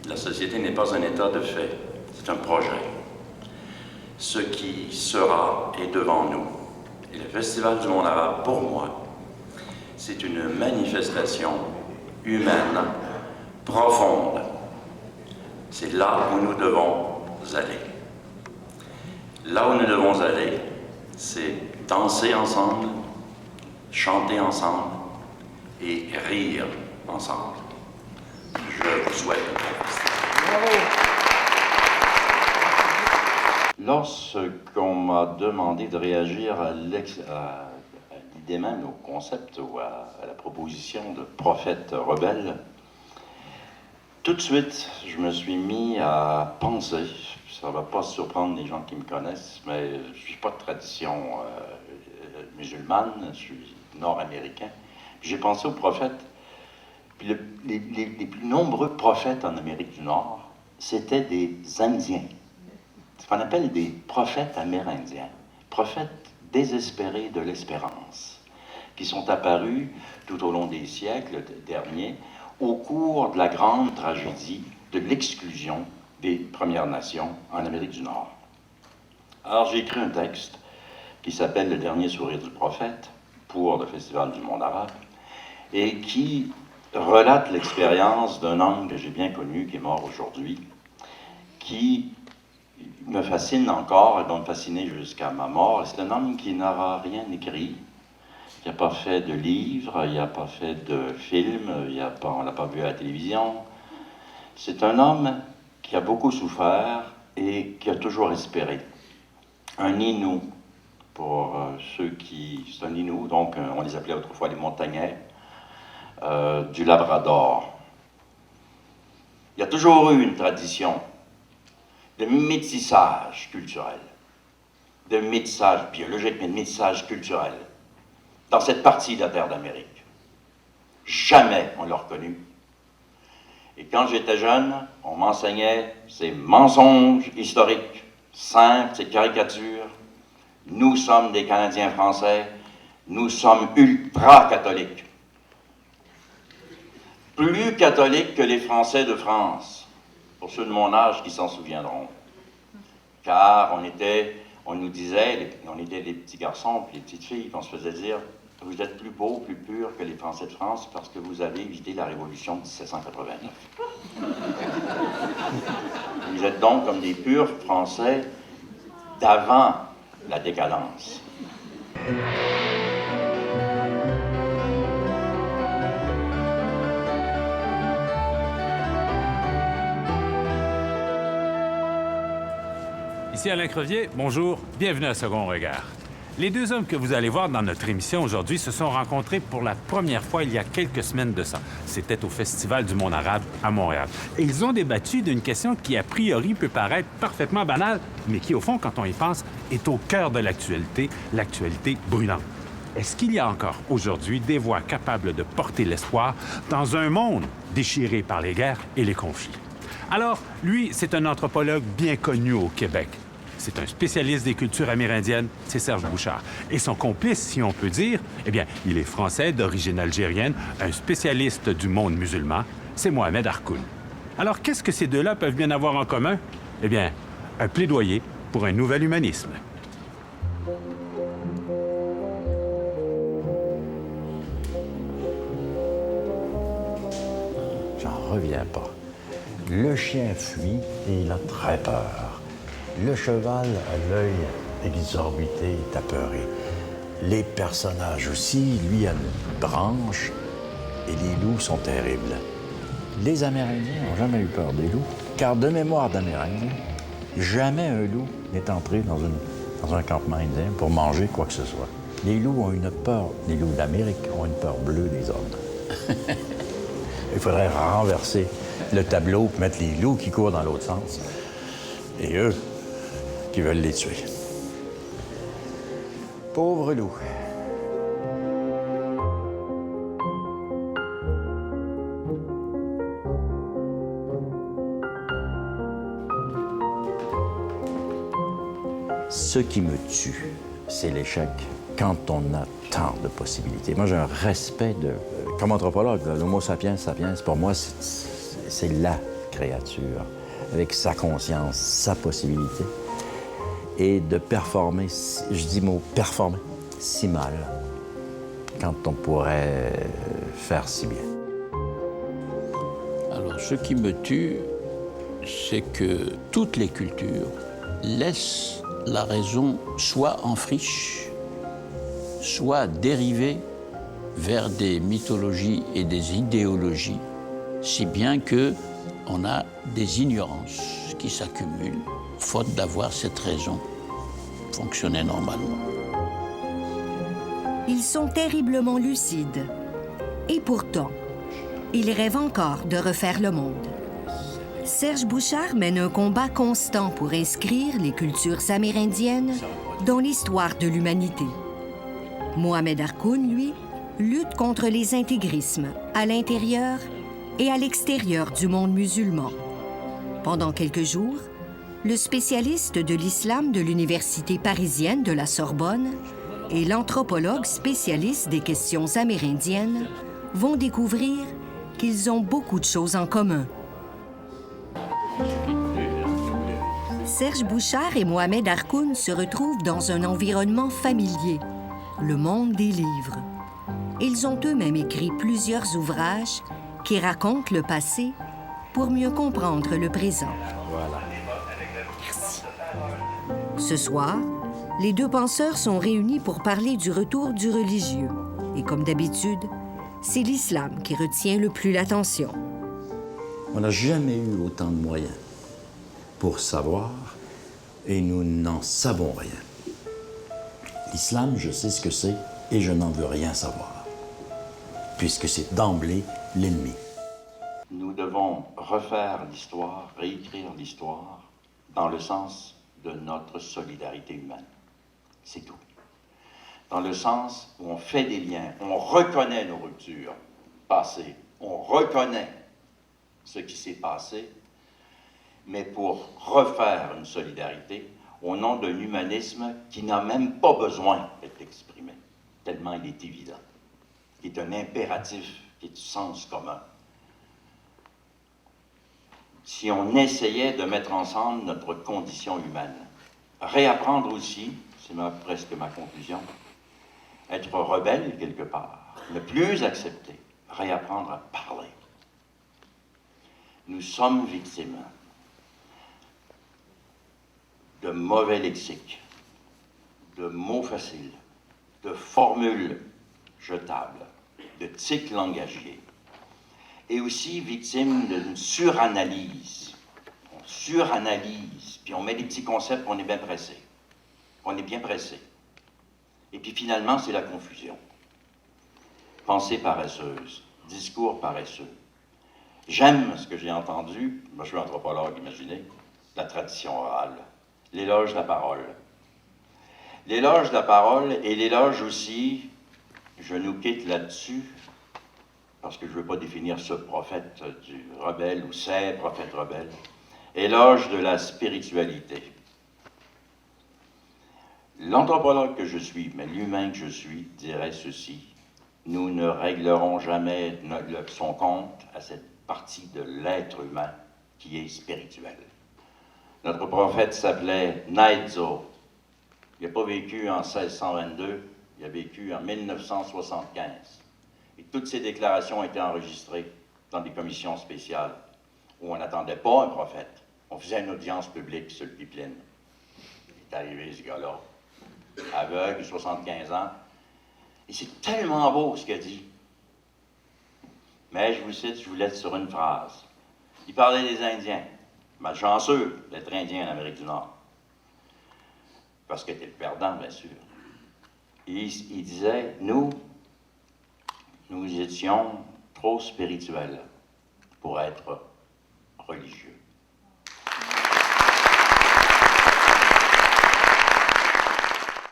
La société n'est pas un état de fait, c'est un projet. Ce qui sera est devant nous. Et le Festival du monde arabe, pour moi, c'est une manifestation humaine, profonde. C'est là où nous devons aller. Là où nous devons aller, c'est danser ensemble, chanter ensemble et rire ensemble. Je vous souhaite un bon festival. Lorsqu'on m'a demandé de réagir à l'idée même, au concept ou à la proposition de prophète rebelle, tout de suite, je me suis mis à penser, ça ne va pas surprendre les gens qui me connaissent, mais je ne suis pas de tradition musulmane, je suis nord-américain. J'ai pensé aux prophètes. Puis les plus nombreux prophètes en Amérique du Nord, c'était des Indiens. Ce qu'on appelle des prophètes amérindiens, prophètes désespérés de l'espérance, qui sont apparus tout au long des siècles derniers, au cours de la grande tragédie de l'exclusion des Premières Nations en Amérique du Nord. Alors j'ai écrit un texte qui s'appelle « Le dernier sourire du prophète » pour le Festival du monde arabe, et qui relate l'expérience d'un homme que j'ai bien connu, qui est mort aujourd'hui, qui me fascine encore et va me fasciner jusqu'à ma mort. C'est un homme qui n'aura rien écrit, qui n'a pas fait de livre, il n'a pas fait de film, on ne l'a pas vu à la télévision. C'est un homme qui a beaucoup souffert et qui a toujours espéré. Un Innu, pour ceux qui... C'est un Innu, donc on les appelait autrefois les montagnais, du Labrador. Il y a toujours eu une tradition de métissage culturel, de métissage biologique, mais de métissage culturel, dans cette partie de la terre d'Amérique. Jamais on l'a reconnu. Et quand j'étais jeune, on m'enseignait ces mensonges historiques, simples, ces caricatures. Nous sommes des Canadiens français, nous sommes ultra-catholiques. Plus catholiques que les Français de France, pour ceux de mon âge qui s'en souviendront. Car on nous disait, on était des petits garçons puis les petites filles, on se faisait dire, vous êtes plus beaux, plus purs que les Français de France parce que vous avez évité la Révolution de 1789. Vous êtes donc comme des purs Français d'avant la décadence. Ici Alain Crevier, bonjour, bienvenue à Second Regard. Les deux hommes que vous allez voir dans notre émission aujourd'hui se sont rencontrés pour la première fois il y a quelques semaines de ça. C'était au Festival du monde arabe à Montréal. Et ils ont débattu d'une question qui, a priori, peut paraître parfaitement banale, mais qui, au fond, quand on y pense, est au cœur de l'actualité brûlante. Est-ce qu'il y a encore aujourd'hui des voix capables de porter l'espoir dans un monde déchiré par les guerres et les conflits? Alors, lui, c'est un anthropologue bien connu au Québec. C'est un spécialiste des cultures amérindiennes, c'est Serge Bouchard. Et son complice, si on peut dire, eh bien, il est français d'origine algérienne, un spécialiste du monde musulman, c'est Mohamed Harkoun. Alors, qu'est-ce que ces deux-là peuvent bien avoir en commun? Eh bien, un plaidoyer pour un nouvel humanisme. J'en reviens pas. Le chien fuit et il a très peur. Le cheval a l'œil exorbité et apeuré. Les personnages aussi, lui a une branche et les loups sont terribles. Les Amérindiens n'ont jamais eu peur des loups, car de mémoire d'Amérindiens, jamais un loup n'est entré dans un campement indien pour manger quoi que ce soit. Les loups ont une peur, les loups d'Amérique ont une peur bleue des hommes. Il faudrait renverser le tableau et mettre les loups qui courent dans l'autre sens. Et eux, qui veulent les tuer. Pauvres loups. Ce qui me tue, c'est l'échec quand on a tant de possibilités. Moi, j'ai un respect de... Comme anthropologue, l'homo sapiens sapiens, pour moi, c'est la créature, avec sa conscience, sa possibilité, et de performer, je dis mot performer, si mal, quand on pourrait faire si bien. Alors, ce qui me tue, c'est que toutes les cultures laissent la raison soit en friche, soit dérivée vers des mythologies et des idéologies, si bien que on a des ignorances qui s'accumulent, faute d'avoir cette raison fonctionner normalement. Ils sont terriblement lucides. Et pourtant, ils rêvent encore de refaire le monde. Serge Bouchard mène un combat constant pour inscrire les cultures amérindiennes dans l'histoire de l'humanité. Mohamed Harkoun, lui, lutte contre les intégrismes à l'intérieur et à l'extérieur du monde musulman. Pendant quelques jours, le spécialiste de l'islam de l'Université parisienne de la Sorbonne et l'anthropologue spécialiste des questions amérindiennes vont découvrir qu'ils ont beaucoup de choses en commun. Serge Bouchard et Mohamed Harkoun se retrouvent dans un environnement familier, le monde des livres. Ils ont eux-mêmes écrit plusieurs ouvrages qui racontent le passé pour mieux comprendre le présent. Voilà. Merci. Ce soir, les deux penseurs sont réunis pour parler du retour du religieux. Et comme d'habitude, c'est l'islam qui retient le plus l'attention. On n'a jamais eu autant de moyens pour savoir et nous n'en savons rien. L'islam, je sais ce que c'est et je n'en veux rien savoir, puisque c'est d'emblée l'ennemi. Nous devons refaire l'histoire, réécrire l'histoire dans le sens de notre solidarité humaine. C'est tout. Dans le sens où on fait des liens, on reconnaît nos ruptures passées, on reconnaît ce qui s'est passé, mais pour refaire une solidarité au nom d'un humanisme qui n'a même pas besoin d'être exprimé, tellement il est évident, qui est un impératif, qui est du sens commun. Si on essayait de mettre ensemble notre condition humaine, réapprendre aussi, c'est presque ma conclusion, être rebelle quelque part, ne plus accepter, réapprendre à parler. Nous sommes victimes de mauvais lexiques, de mots faciles, de formules jetables, de tics langagiers, et aussi victimes d'une suranalyse. On suranalyse, puis on met des petits concepts, on est bien pressé. On est bien pressé. Et puis finalement, c'est la confusion. Pensée paresseuse, discours paresseux. J'aime ce que j'ai entendu, moi je suis anthropologue, imaginez, la tradition orale, l'éloge de la parole. L'éloge de la parole et l'éloge aussi, je nous quitte là-dessus, parce que je ne veux pas définir ce prophète du rebelle ou ces prophètes rebelles, éloge de la spiritualité. L'anthropologue que je suis, mais l'humain que je suis, dirait ceci: nous ne réglerons jamais son compte à cette partie de l'être humain qui est spirituel. Notre prophète s'appelait Naidzo. Il n'a pas vécu en 1622, il a vécu en 1975. Et toutes ces déclarations ont été enregistrées dans des commissions spéciales où on n'attendait pas un prophète. On faisait une audience publique sur le pipeline. Il est arrivé, ce gars-là, aveugle, 75 ans. Et c'est tellement beau ce qu'il a dit. Mais je vous cite, je vous laisse sur une phrase. Il parlait des Indiens. Malchanceux d'être Indien en Amérique du Nord. Parce que t'es le perdant, bien sûr. Et il disait, nous étions trop spirituels pour être religieux.